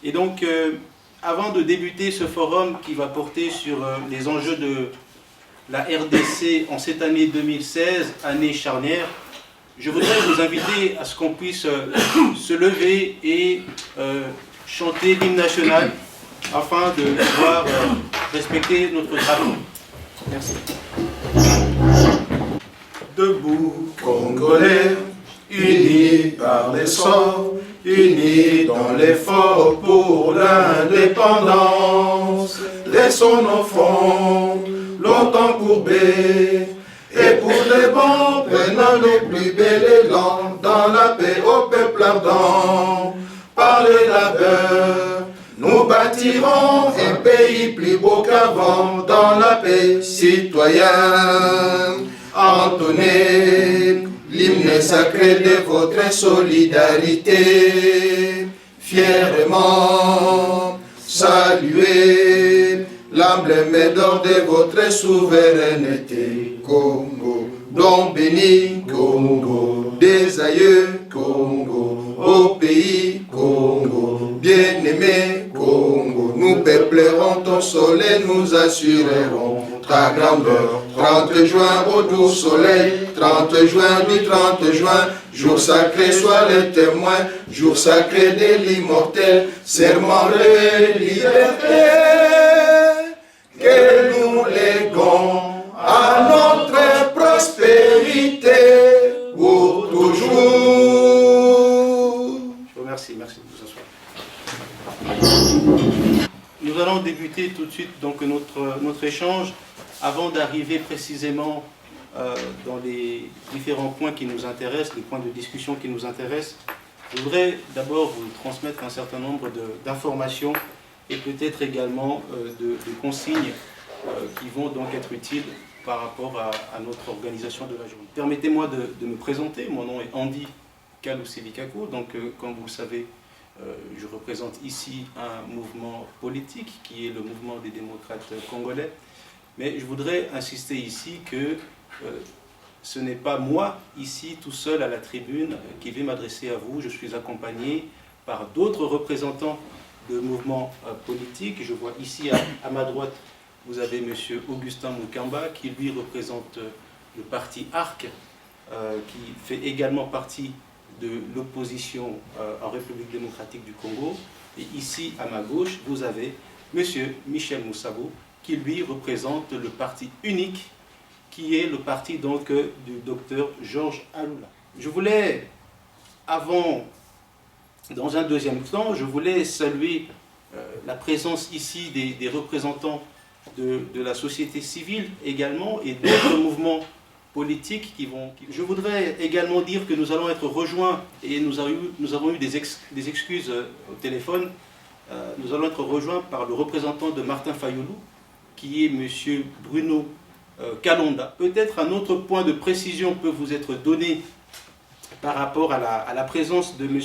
Et donc, avant de débuter ce forum qui va porter sur les enjeux de la RDC en cette année 2016, année charnière, je voudrais vous inviter à ce qu'on puisse se lever et chanter l'hymne national afin de pouvoir respecter notre drapeau. Merci. Debout, Congolais, unis par les sorts, unis dans l'effort pour l'indépendance. Laissons nos fronts longtemps courbés, et pour les bons, prenons le plus bel élan dans la paix au peuple ardent. Par les labeurs, nous bâtirons un pays plus beau qu'avant, dans la paix citoyenne. Entonnez l'hymne sacré de votre solidarité, fièrement saluez l'emblème d'or de votre souveraineté. Congo, don béni, Congo, des aïeux, Congo, au pays, Congo, bien-aimé, Congo, nous peuplerons ton soleil, nous assurerons ta grandeur. 30 juin au doux soleil, 30 juin du 30 juin, jour sacré, sois le témoin, jour sacré de l'immortel, serment de liberté, que nous léguons à notre prospérité pour toujours. Je vous remercie, merci de vous asseoir. Nous allons débuter tout de suite donc notre échange. Avant d'arriver précisément dans les différents points qui nous intéressent, les points de discussion qui nous intéressent, je voudrais d'abord vous transmettre un certain nombre d'informations et peut-être également de consignes qui vont donc être utiles par rapport à notre organisation de la journée. Permettez-moi de me présenter. Mon nom est Andy Kaluselikako. Donc, comme vous le savez, je représente ici un mouvement politique qui est le mouvement des démocrates congolais. Mais je voudrais insister ici que ce n'est pas moi, ici, tout seul à la tribune, qui vais m'adresser à vous. Je suis accompagné par d'autres représentants de mouvements politiques. Je vois ici, à ma droite, vous avez M. Augustin Mukamba, qui lui représente le parti ARC, qui fait également partie de l'opposition en République démocratique du Congo. Et ici, à ma gauche, vous avez M. Michel Moussabou, qui lui représente le parti unique, qui est le parti donc du docteur Georges Alula. Je voulais, dans un deuxième temps, je voulais saluer la présence ici des représentants de la société civile également et d'autres mouvements politiques qui vont... Je voudrais également dire que nous allons être rejoints, et nous avons eu des excuses au téléphone, nous allons être rejoints par le représentant de Martin Fayoulou, qui est M. Bruno Kalonda. Peut-être un autre point de précision peut vous être donné par rapport à la présence de M.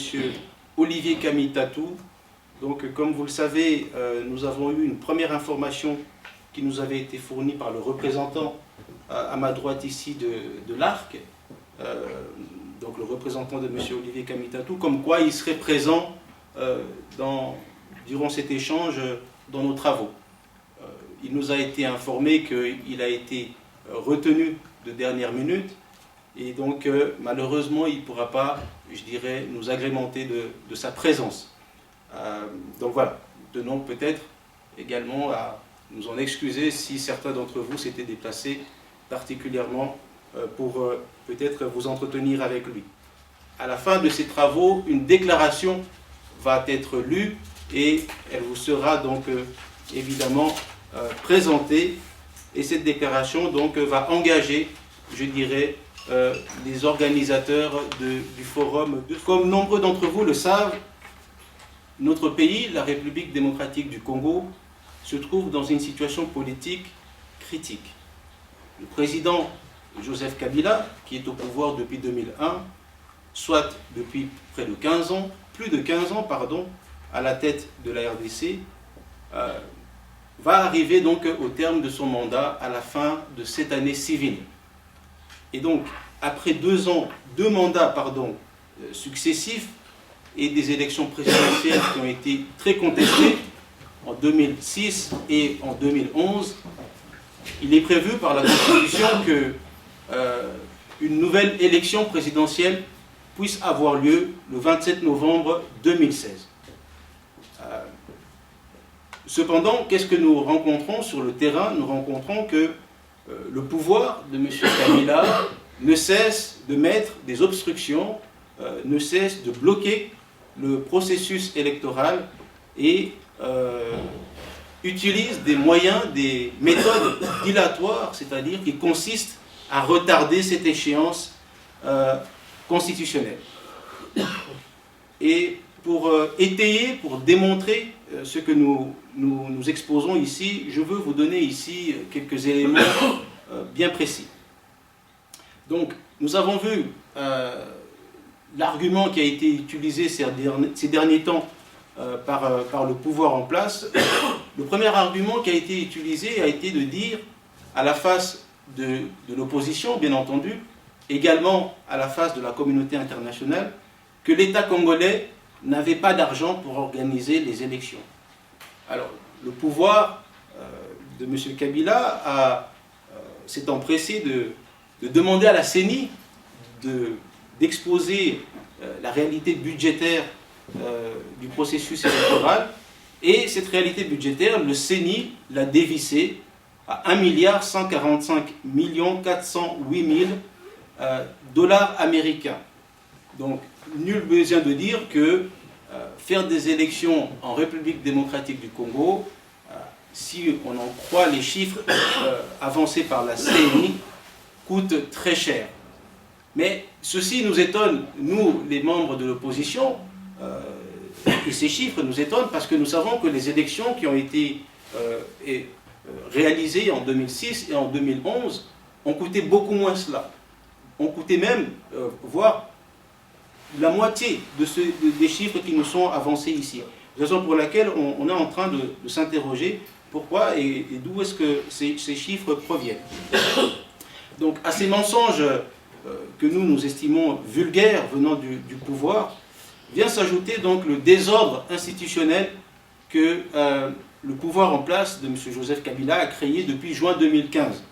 Olivier Kamitatou. Donc, comme vous le savez, nous avons eu une première information qui nous avait été fournie par le représentant à ma droite ici de l'ARC, donc le représentant de M. Olivier Kamitatou, comme quoi il serait présent durant cet échange dans nos travaux. Il nous a été informé qu'il a été retenu de dernière minute et donc malheureusement il ne pourra pas, je dirais, nous agrémenter de sa présence. Donc voilà, tenons peut-être également à nous en excuser si certains d'entre vous s'étaient déplacés particulièrement pour peut-être vous entretenir avec lui. À la fin de ces travaux, une déclaration va être lue et elle vous sera donc évidemment présentée, et cette déclaration donc va engager, je dirais, les organisateurs du forum. Comme nombreux d'entre vous le savent, notre pays, la République démocratique du Congo, se trouve dans une situation politique critique. Le président Joseph Kabila, qui est au pouvoir depuis 2001, soit depuis près de 15 ans, plus de 15 ans, pardon, à la tête de la RDC, va arriver donc au terme de son mandat à la fin de cette année civile. Et donc, après 2 ans, 2 mandats, successifs et des élections présidentielles qui ont été très contestées en 2006 et en 2011, il est prévu par la Constitution que une nouvelle élection présidentielle puisse avoir lieu le 27 novembre 2016. Cependant, qu'est-ce que nous rencontrons sur le terrain? Nous rencontrons que le pouvoir de M. Kabila ne cesse de mettre des obstructions, ne cesse de bloquer le processus électoral et utilise des moyens, des méthodes dilatoires, c'est-à-dire qui consistent à retarder cette échéance constitutionnelle. Et pour étayer, pour démontrer ce que nous exposons ici, je veux vous donner ici quelques éléments bien précis. Donc, nous avons vu l'argument qui a été utilisé ces derniers temps par le pouvoir en place. Le premier argument qui a été utilisé a été de dire, à la face de l'opposition, bien entendu, également à la face de la communauté internationale, que l'État congolais n'avait pas d'argent pour organiser les élections. Alors, le pouvoir de M. Kabila s'est empressé de demander à la CENI d'exposer la réalité budgétaire du processus électoral, et cette réalité budgétaire, le CENI l'a dévissée à 1,145 408 000 dollars américains. Donc, nul besoin de dire que faire des élections en République démocratique du Congo, si on en croit les chiffres avancés par la CENI, coûte très cher. Mais ceci nous étonne, nous, les membres de l'opposition, et ces chiffres nous étonnent parce que nous savons que les élections qui ont été réalisées en 2006 et en 2011 ont coûté beaucoup moins cela. Ont coûté même, voire la moitié des chiffres qui nous sont avancés ici. Raison pour laquelle on est en train de s'interroger pourquoi et d'où est-ce que ces chiffres proviennent. Donc à ces mensonges que nous estimons vulgaires venant du pouvoir, vient s'ajouter donc le désordre institutionnel que le pouvoir en place de M. Joseph Kabila a créé depuis juin 2015.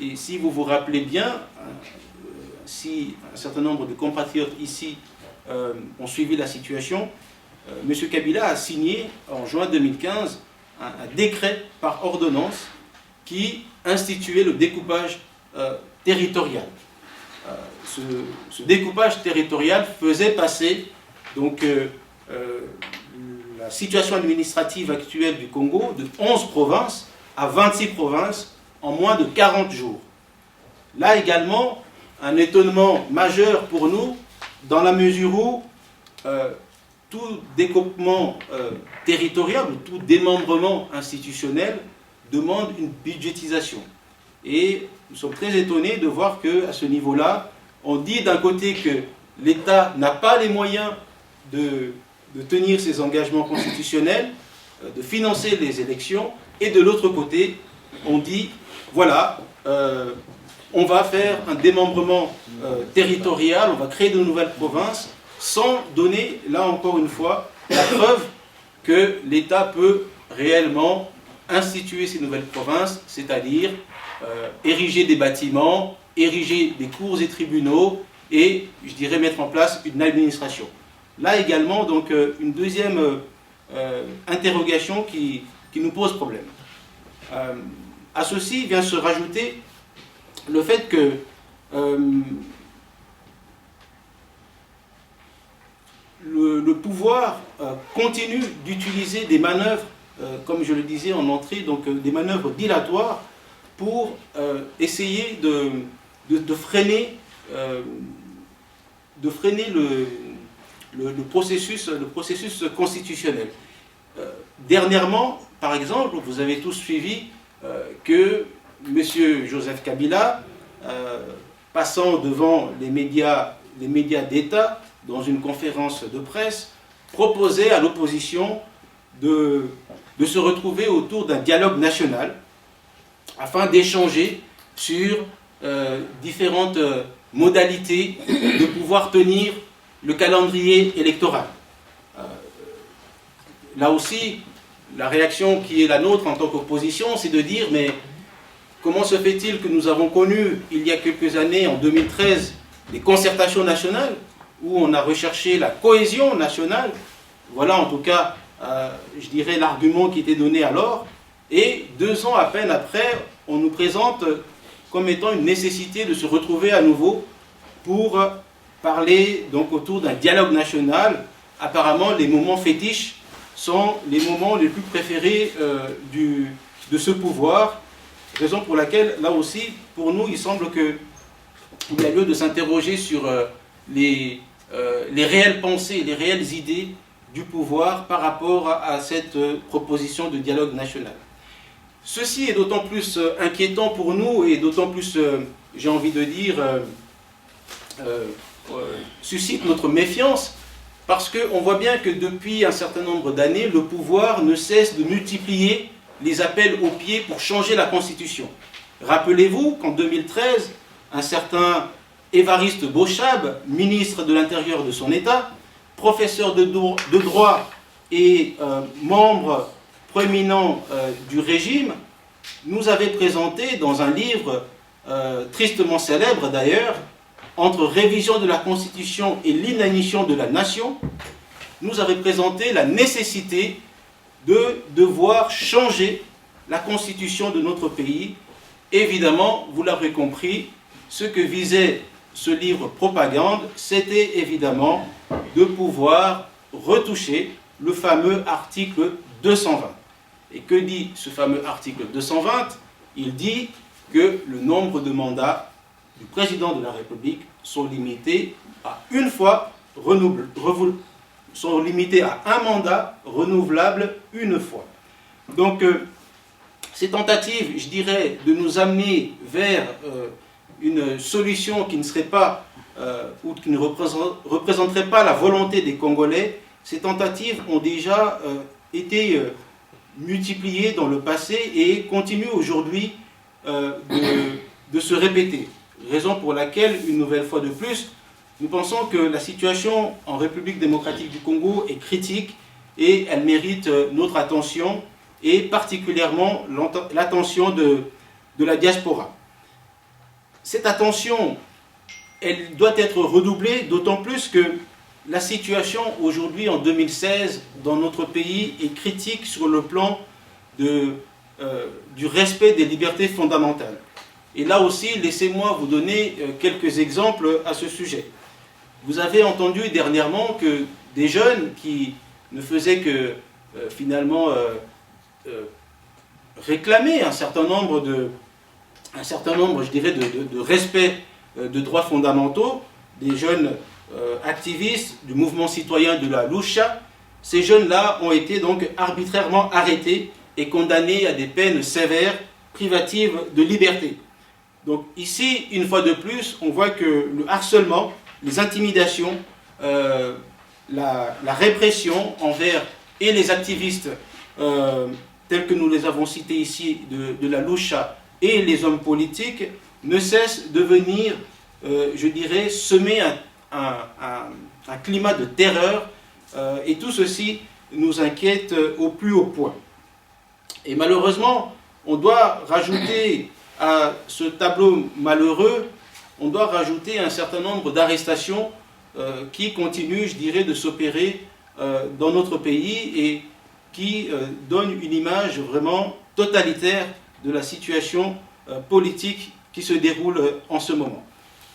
Et si vous vous rappelez bien, si un certain nombre de compatriotes ici ont suivi la situation, M. Kabila a signé en juin 2015 un décret par ordonnance qui instituait le découpage territorial. Ce découpage territorial faisait passer donc, la situation administrative actuelle du Congo de 11 provinces à 26 provinces en moins de 40 jours. Là également, un étonnement majeur pour nous, dans la mesure où tout découpement territorial ou tout démembrement institutionnel demande une budgétisation. Et nous sommes très étonnés de voir qu'à ce niveau-là, on dit d'un côté que l'État n'a pas les moyens de tenir ses engagements constitutionnels, de financer les élections, et de l'autre côté, on dit, voilà, on va faire un démembrement territorial, on va créer de nouvelles provinces, sans donner, là encore une fois, la preuve que l'État peut réellement instituer ces nouvelles provinces, c'est-à-dire ériger des bâtiments, ériger des cours et tribunaux, et, je dirais, mettre en place une administration. Là également, donc, une deuxième interrogation qui nous pose problème. À ceci vient se rajouter le fait que le pouvoir continue d'utiliser des manœuvres, comme je le disais en entrée, donc des manœuvres dilatoires pour essayer de freiner le processus constitutionnel. Dernièrement, par exemple, vous avez tous suivi que M. Joseph Kabila, passant devant les médias d'État dans une conférence de presse, proposait à l'opposition de se retrouver autour d'un dialogue national afin d'échanger sur différentes modalités de pouvoir tenir le calendrier électoral. Là aussi, la réaction qui est la nôtre en tant qu'opposition, c'est de dire, mais comment se fait-il que nous avons connu, il y a quelques années, en 2013, les concertations nationales, où on a recherché la cohésion nationale. Voilà en tout cas, je dirais, l'argument qui était donné alors. Et 2 ans à peine après, on nous présente comme étant une nécessité de se retrouver à nouveau pour parler donc autour d'un dialogue national. Apparemment, les moments fétiches sont les moments les plus préférés de ce pouvoir. Raison pour laquelle, là aussi, pour nous, il semble qu'il y a lieu de s'interroger sur les réelles pensées, les réelles idées du pouvoir par rapport à cette proposition de dialogue national. Ceci est d'autant plus inquiétant pour nous et d'autant plus, j'ai envie de dire, suscite notre méfiance, parce qu'on voit bien que depuis un certain nombre d'années, le pouvoir ne cesse de multiplier les appels au pied pour changer la Constitution. Rappelez-vous qu'en 2013, un certain Évariste Beauchab, ministre de l'Intérieur de son État, professeur de droit et membre proéminent du régime, nous avait présenté dans un livre tristement célèbre d'ailleurs, entre révision de la Constitution et l'inanition de la nation, nous avait présenté la nécessité de devoir changer la Constitution de notre pays. Évidemment, vous l'aurez compris, ce que visait ce livre propagande, c'était évidemment de pouvoir retoucher le fameux article 220. Et que dit ce fameux article 220? Il dit que le nombre de mandats du président de la République sont limités à une fois sont limités à un mandat renouvelable une fois. Donc, ces tentatives, je dirais, de nous amener vers une solution qui ne serait pas, ou qui ne représenterait pas la volonté des Congolais, ces tentatives ont déjà été multipliées dans le passé et continuent aujourd'hui de se répéter. Raison pour laquelle, une nouvelle fois de plus, nous pensons que la situation en République démocratique du Congo est critique et elle mérite notre attention et particulièrement l'attention de la diaspora. Cette attention, elle doit être redoublée, d'autant plus que la situation aujourd'hui en 2016 dans notre pays est critique sur le plan du respect des libertés fondamentales. Et là aussi, laissez-moi vous donner quelques exemples à ce sujet. Vous avez entendu dernièrement que des jeunes qui ne faisaient que finalement réclamer un certain nombre, je dirais, de respect de droits fondamentaux, des jeunes activistes du mouvement citoyen de la Lucha, ces jeunes-là ont été donc arbitrairement arrêtés et condamnés à des peines sévères, privatives de liberté. Donc ici, une fois de plus, on voit que le harcèlement, les intimidations, la répression envers et les activistes tels que nous les avons cités ici de la Lucha et les hommes politiques ne cessent de venir, je dirais, semer un climat de terreur et tout ceci nous inquiète au plus haut point. Et malheureusement, on doit rajouter à ce tableau malheureux, on doit rajouter un certain nombre d'arrestations qui continuent, je dirais, de s'opérer dans notre pays et qui donnent une image vraiment totalitaire de la situation politique qui se déroule en ce moment.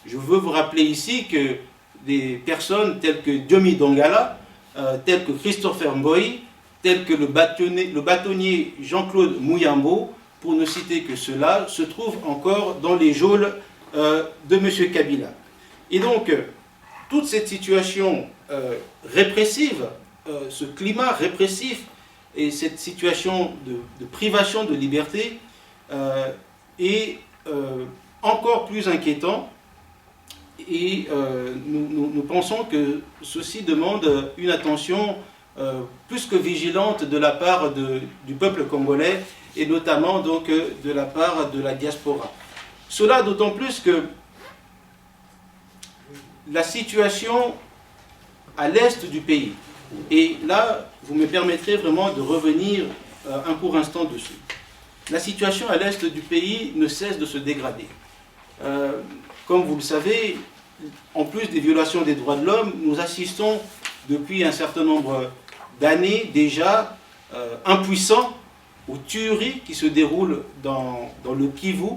Je veux vous rappeler ici que des personnes telles que Diomi Dongala, telles que Christopher Mboyi, tels que le bâtonnier Jean-Claude Mouyambo, pour ne citer que cela, se trouvent encore dans les geôles de M. Kabila. Et donc, toute cette situation répressive, ce climat répressif et cette situation de privation de liberté est encore plus inquiétant. Et nous pensons que ceci demande une attention plus que vigilante de la part du peuple congolais et notamment donc de la part de la diaspora. Cela d'autant plus que la situation à l'est du pays, et là vous me permettrez vraiment de revenir un court instant dessus. La situation à l'est du pays ne cesse de se dégrader. Comme vous le savez, en plus des violations des droits de l'homme, nous assistons depuis un certain nombre d'années déjà impuissants aux tueries qui se déroulent dans le Kivu,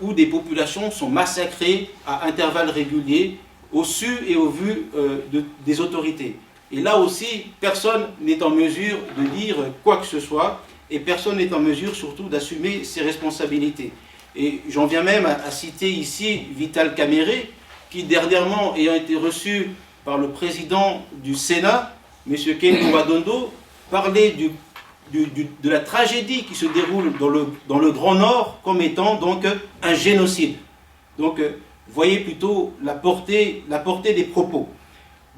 où des populations sont massacrées à intervalles réguliers, au su et au vu des autorités. Et là aussi, personne n'est en mesure de dire quoi que ce soit, et personne n'est en mesure surtout d'assumer ses responsabilités. Et j'en viens même à citer ici Vital Kamerhe, qui dernièrement, ayant été reçu par le président du Sénat, M. Ken Wadondo, parlait de la tragédie qui se déroule dans le Grand Nord comme étant donc un génocide. Donc, voyez plutôt la portée des propos.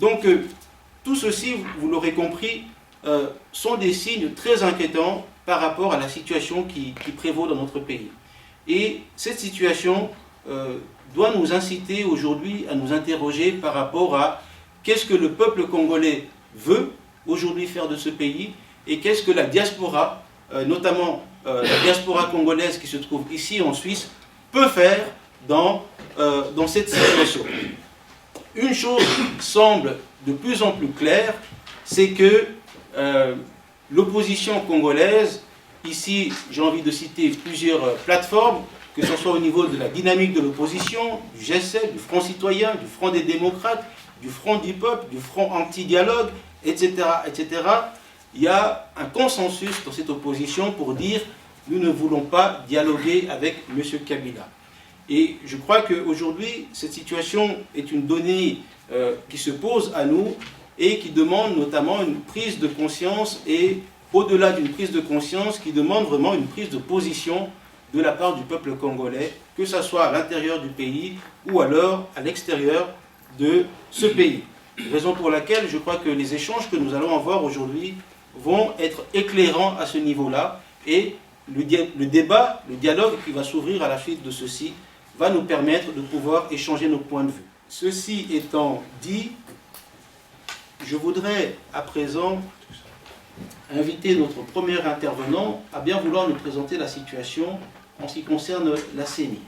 Donc, tout ceci, vous l'aurez compris, sont des signes très inquiétants par rapport à la situation qui prévaut dans notre pays. Et cette situation doit nous inciter aujourd'hui à nous interroger par rapport à qu'est-ce que le peuple congolais veut aujourd'hui faire de ce pays et qu'est-ce que la diaspora, notamment la diaspora congolaise qui se trouve ici en Suisse, peut faire dans cette situation. Une chose semble de plus en plus claire, c'est que l'opposition congolaise, ici j'ai envie de citer plusieurs plateformes, que ce soit au niveau de la dynamique de l'opposition, du G7, du Front citoyen, du Front des démocrates, du Front du peuple, du Front anti-dialogue, etc., etc. Il y a un consensus dans cette opposition pour dire « nous ne voulons pas dialoguer avec M. Kabila ». Et je crois qu'aujourd'hui, cette situation est une donnée qui se pose à nous et qui demande notamment une prise de conscience et au-delà d'une prise de conscience, qui demande vraiment une prise de position de la part du peuple congolais, que ce soit à l'intérieur du pays ou alors à l'extérieur de ce pays. Raison pour laquelle je crois que les échanges que nous allons avoir aujourd'hui vont être éclairants à ce niveau-là et le débat, le dialogue qui va s'ouvrir à la suite de ceci va nous permettre de pouvoir échanger nos points de vue. Ceci étant dit, je voudrais à présent inviter notre premier intervenant à bien vouloir nous présenter la situation en ce qui concerne la CENI.